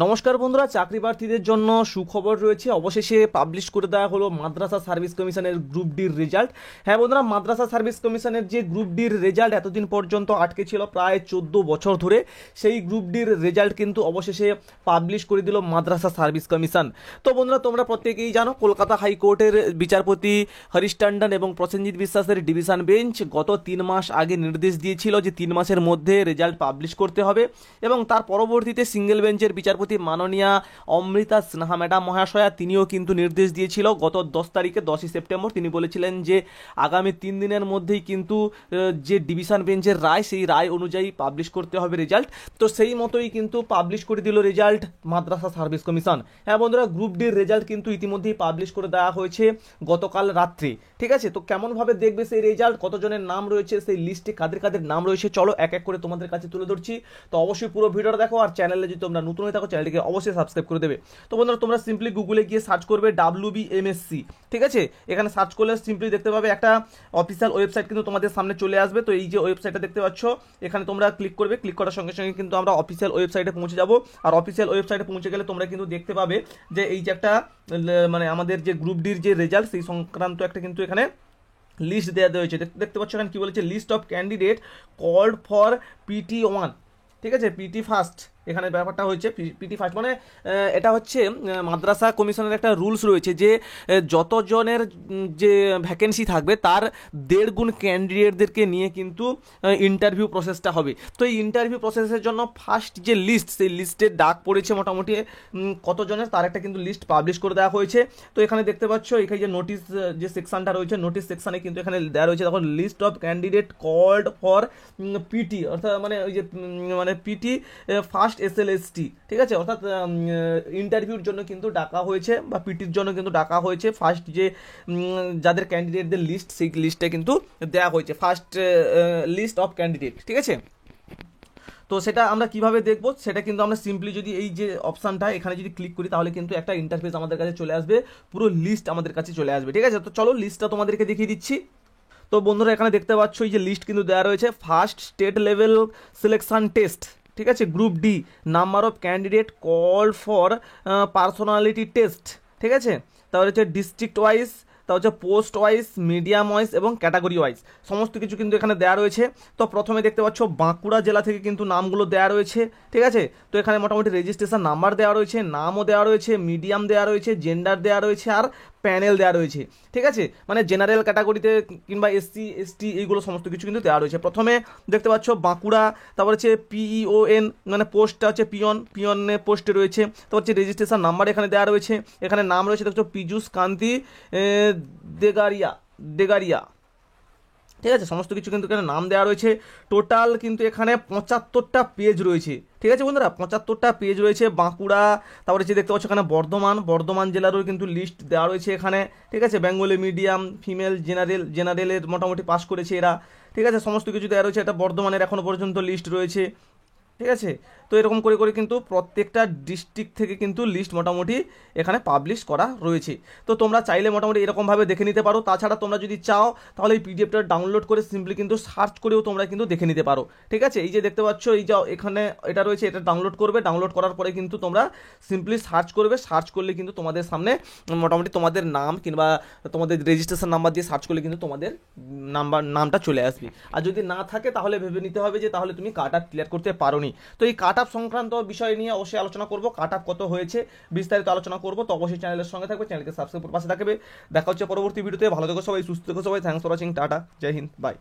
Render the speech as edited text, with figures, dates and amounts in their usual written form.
নমস্কার বন্ধুরা, চাকরি প্রার্থীদের জন্য সুখবর রয়েছে। অবশেষে পাবলিশ করে দেওয়া হলো মাদ্রাসা সার্ভিস কমিশনের গ্রুপ ডির রেজাল্ট। হ্যাঁ বন্ধুরা, মাদ্রাসা সার্ভিস কমিশনের যে গ্রুপ ডির রেজাল্ট এতদিন পর্যন্ত আটকে ছিল প্রায় 14 বছর ধরে, সেই গ্রুপ ডির রেজাল্ট কিন্তু অবশেষে পাবলিশ করে দিল মাদ্রাসা সার্ভিস কমিশন। তো বন্ধুরা, তোমরা প্রত্যেকেই জানো কলকাতা হাইকোর্টের বিচারপতি হরিশ টন্ডন এবং প্রসেনজিৎ বিশ্বাসের ডিভিশন বেঞ্চ গত 3 মাস আগে নির্দেশ দিয়েছিল যে 3 মাসের মধ্যে রেজাল্ট পাবলিশ করতে হবে, এবং তার পরবর্তীতে সিঙ্গেল বেঞ্চের বিচারপতি মাননীয়া অমৃতা সিনহা ম্যাডাম মহাশয়া তিনিও কিন্তু নির্দেশ দিয়েছিল গত 10 তারিখে 10ই সেপ্টেম্বর। তিনি বলেছিলেন যে আগামী 3 দিনের মধ্যেই কিন্তু যে ডিভিশন বেঞ্চের রায়, সেই রায় অনুযায়ী পাবলিশ করতে হবে রেজাল্ট। তো সেই মতোই কিন্তু পাবলিশ করে দিল রেজাল্ট মাদ্রাসা সার্ভিস কমিশন। হ্যাঁ বন্ধুরা, গ্রুপ ডির রেজাল্ট কিন্তু ইতিমধ্যেই পাবলিশ করে দেওয়া হয়েছে গতকাল রাত্রে। ঠিক আছে, তো কেমনভাবে দেখবে সেই রেজাল্ট, কতজনের নাম রয়েছে সেই লিস্টে, কাদের কাদের নাম রয়েছে, চলো এক এক করে তোমাদের কাছে তুলে ধরছি। তো অবশ্যই পুরো ভিডিওটা দেখো, আর চ্যানেলে যদি তোমরা নতুন হয়ে থাকো চ্যানেলটিকে অবশ্যই সাবস্ক্রাইব করে দেবে। তো বন্ধুরা, তোমরা সিম্পলি গুগলে গিয়ে সার্চ করবে WBMSC। ঠিক আছে, এখানে সার্চ করলে সিম্পলি দেখতে পাবে একটা অফিসিয়াল ওয়েবসাইট কিন্তু তোমাদের সামনে চলে আসবে। তো এই যে ওয়েবসাইটটা দেখতে পাচ্ছ, এখানে তোমরা ক্লিক করবে। ক্লিক করার সঙ্গে সঙ্গে কিন্তু আমরা অফিসিয়াল ওয়েবসাইটে পৌঁছে যাব। আর অফিসিয়াল ওয়েবসাইটে পৌঁছে গেলে তোমরা কিন্তু দেখতে পাবে যে এই যে একটা মানে আমাদের যে গ্রুপ ডির যে রেজাল্ট, সেই সংক্রান্ত একটা কিন্তু এখানে লিস্ট দেওয়া হয়েছে। দেখতে পাচ্ছ এখানে কি বলেছে, list of candidate called for PT1। ঠিক আছে, PT ফার্স্ট এখানে ব্যাপারটা হচ্ছে। PT ফার্স্ট মানে এটা হচ্ছে মাদ্রাসা কমিশনের একটা রুলস রয়েছে যে যতজনের যে ভ্যাকেন্সি থাকবে তার 1.5 গুণ ক্যান্ডিডেটদেরকে নিয়ে কিন্তু ইন্টারভিউ প্রসেসটা হবে। তো এই ইন্টারভিউ প্রসেসের জন্য ফার্স্ট যে লিস্ট, সেই লিস্টের ডাক পড়েছে মোটামুটি কতজনের, তার একটা কিন্তু লিস্ট পাবলিশ করে দেওয়া হয়েছে। তো এখানে দেখতে পাচ্ছ এখানে যে নোটিশ যে সেকশনটা রয়েছে, নোটিশ সেকশনে কিন্তু এখানে দেওয়া রয়েছে দেখো, list of candidate called for PT, অর্থাৎ মানে ওই যে মানে PT ফার্স্ট SLST। ঠিক আছে, অর্থাৎ ইন্টারভিউর জন্য কিন্তু ডাকা হয়েছে, বা পিটির জন্য কিন্তু ডাকা হয়েছে। ফার্স্ট যে যাদের ক্যান্ডিডেটদের লিস্ট, সেই লিস্টে কিন্তু দেওয়া হয়েছে ফার্স্ট লিস্ট অফ ক্যান্ডিডেট। ঠিক আছে, তো সেটা আমরা কিভাবে দেখবো, সেটা কিন্তু আমরা সিম্পলি যদি এই যে অপশানটা এখানে যদি ক্লিক করি, তাহলে কিন্তু একটা ইন্টারফেস আমাদের কাছে চলে আসবে, পুরো লিস্ট আমাদের কাছে চলে আসবে। ঠিক আছে, তো চলো লিস্টটা তোমাদেরকে দেখিয়ে দিচ্ছি। তো বন্ধুরা, এখানে দেখতে পাচ্ছ এই যে লিস্ট কিন্তু দেওয়া রয়েছে। First state level selection test, ঠিক আছে, group D, number of candidate call for personality test. ঠিক আছে, তারপরে হচ্ছে ডিস্ট্রিক্ট ওয়াইজ, তা হচ্ছে পোস্ট ওয়াইজ, মিডিয়াম ওয়াইজ এবং ক্যাটাগরি ওয়াইজ সমস্ত কিছু কিন্তু এখানে দেওয়া রয়েছে। তো প্রথমে দেখতে পাচ্ছ বাঁকুড়া জেলা থেকে কিন্তু নামগুলো দেওয়া রয়েছে। ঠিক আছে, তো এখানে মোটামুটি রেজিস্ট্রেশন নাম্বার দেওয়া রয়েছে, নামও দেওয়া রয়েছে, মিডিয়াম দেওয়া রয়েছে, জেন্ডার দেওয়া রয়েছে, আর প্যানেল দেওয়া রয়েছে। ঠিক আছে, মানে জেনারেল ক্যাটাগরিতে কিংবা SC ST এইগুলো সমস্ত কিছু কিন্তু দেওয়া রয়েছে। প্রথমে দেখতে পাচ্ছ বাঁকুড়া, তারপর হচ্ছে PEON মানে পোস্টটা হচ্ছে পিয়নে পোস্টে রয়েছে। তারপর হচ্ছে রেজিস্ট্রেশন নাম্বার এখানে দেওয়া রয়েছে, এখানে নাম রয়েছে দেখছো পীযূষ কান্তি ডেগারিয়া। ঠিক আছে, সমস্ত কিছু কিন্তু এখানে নাম দেওয়া রয়েছে। টোটাল কিন্তু এখানে 75টা পেজ রয়েছে। ঠিক আছে বন্ধুরা, 75টা পেজ রয়েছে বাঁকুড়া। তারপরে যে দেখতে পাচ্ছ এখানে বর্ধমান জেলারও কিন্তু লিস্ট দেওয়া রয়েছে এখানে। ঠিক আছে, বেঙ্গলি মিডিয়াম, ফিমেল, জেনারেলের মোটামুটি পাস করেছে এরা। ঠিক আছে, সমস্ত কিছু দেওয়া রয়েছে। এটা বর্ধমানের এখনও পর্যন্ত লিস্ট রয়েছে। ঠিক আছে, তো এরকম করে করে কিন্তু প্রত্যেকটা ডিস্ট্রিক্ট থেকে কিন্তু লিস্ট মোটামুটি এখানে পাবলিশ করা রয়েছে। তো তোমরা চাইলে মোটামুটি এরকমভাবে দেখে নিতে পারো। তাছাড়া তোমরা যদি চাও তাহলে এই PDFটা ডাউনলোড করে সিম্পলি কিন্তু সার্চ করেও তোমরা কিন্তু দেখে নিতে পারো। ঠিক আছে, এই যে দেখতে পাচ্ছ এই যে এখানে এটা রয়েছে, এটা ডাউনলোড করবে। ডাউনলোড করার পরে কিন্তু তোমরা সিম্পলি সার্চ করবে। সার্চ করলে কিন্তু তোমাদের সামনে মোটামুটি তোমাদের নাম কিংবা তোমাদের রেজিস্ট্রেশন নাম্বার দিয়ে সার্চ করলে কিন্তু তোমাদের নামটা চলে আসবে। আর যদি না থাকে তাহলে ভেবে নিতে হবে যে তাহলে তুমি কাট অফ ক্লিয়ার করতে পারো। তো এই কাট আপ সংক্রান্ত বিষয় নিয়ে অবশ্যই আলোচনা করব, কাট আপ কত হয়েছে বিস্তারিত আলোচনা করব। তো অবশ্যই চ্যানেলের সঙ্গে থাকবে, চ্যানেলকে সাবস্ক্রাইব করে পাশে থাকবে। দেখা হচ্ছে পরবর্তী ভিডিওতে। ভালো থেকো সবাই, সুস্থ থেকো সবাই। থ্যাংকস ফর ওয়াচিং, টাটা, জয় হিন্দ, বাই।